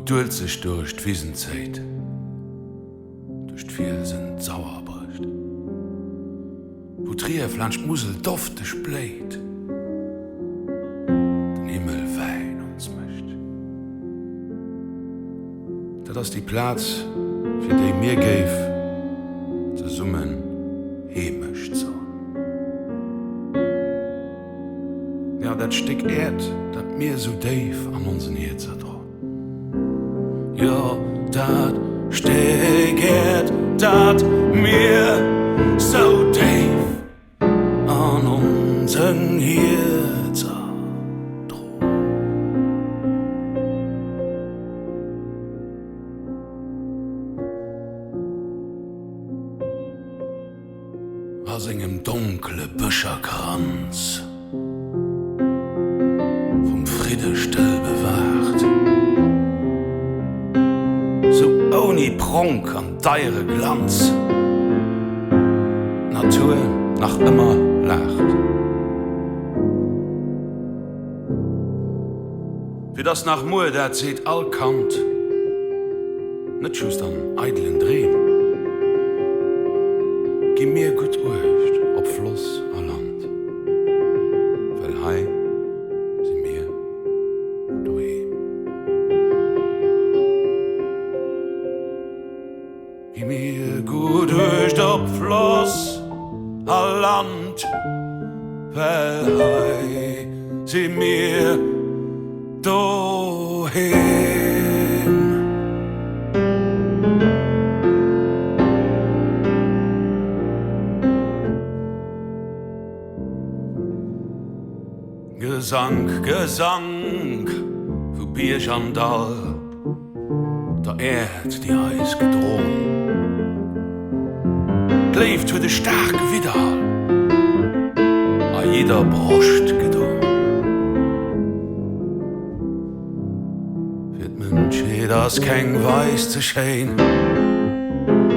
Duelt sich durch d'Wiesenzeit, durch d'Fielsen Sauerbrecht, wo Trier flanscht Musel dofteg bléit, den Himmel Wäin ons mécht. Dat ass die Plaz fir déi mir géif Zesummen Heemecht soen. Ja, dat Stéck Äerd, dat mir so déif an onsen Hierzer droen. Ja, dat Stéck Äerd, dat mir so déif an onsen Hierzer droen. A sengem donkele Bëscherkranz, Vum Fridde stëll bewaacht, ohne Pronk an deire Glanz, Natur nach immer lacht. Wie das nach Moe, der zéit all Kant, net just an eitlen Dreem. Gi mir gut Urcht op Floss a Land, weil hei si mir doheem. Gi mir gut Urcht op Floss a Land, weil hei si mir doheem. Gesang, Gesang, wo Bierch an Dall, der Äerd die Eis gedroen. Gleift für de starke Widerhall, a jeder Brust gedroen. Wird Mensch das keng weiß zu schein,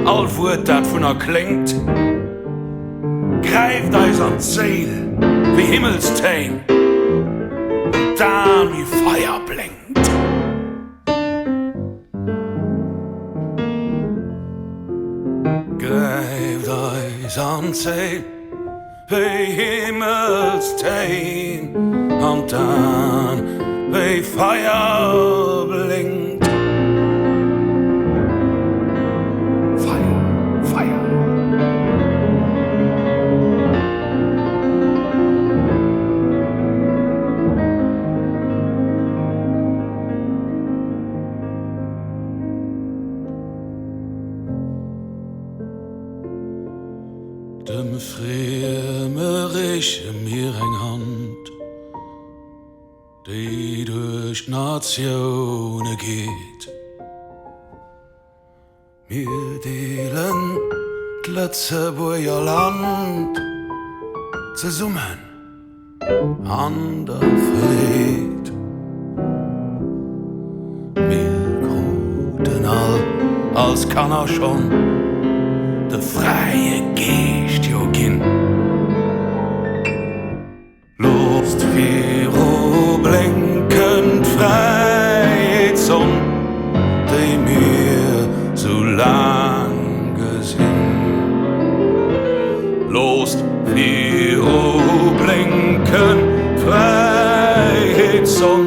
all Wut dat vun klingt, greift eis an Zeel wie Himmelstein. Dann wie Feuer blinkt. Greift eis an Zeel wie Himmelstein, und dann wie Feuer blinkt. Feuer, Feuer. Dem Frieme reiche mir eng Hand, die durch Nationen geht. Wir deelen d'Letzebuer Land zesummen an der Fried. Wir gruten all, als kann schon de freie Geest jo ginn. Lost vir blinkend Freiheitson, déi mir so lang gesinn. Lost vir blinkend Freiheitson,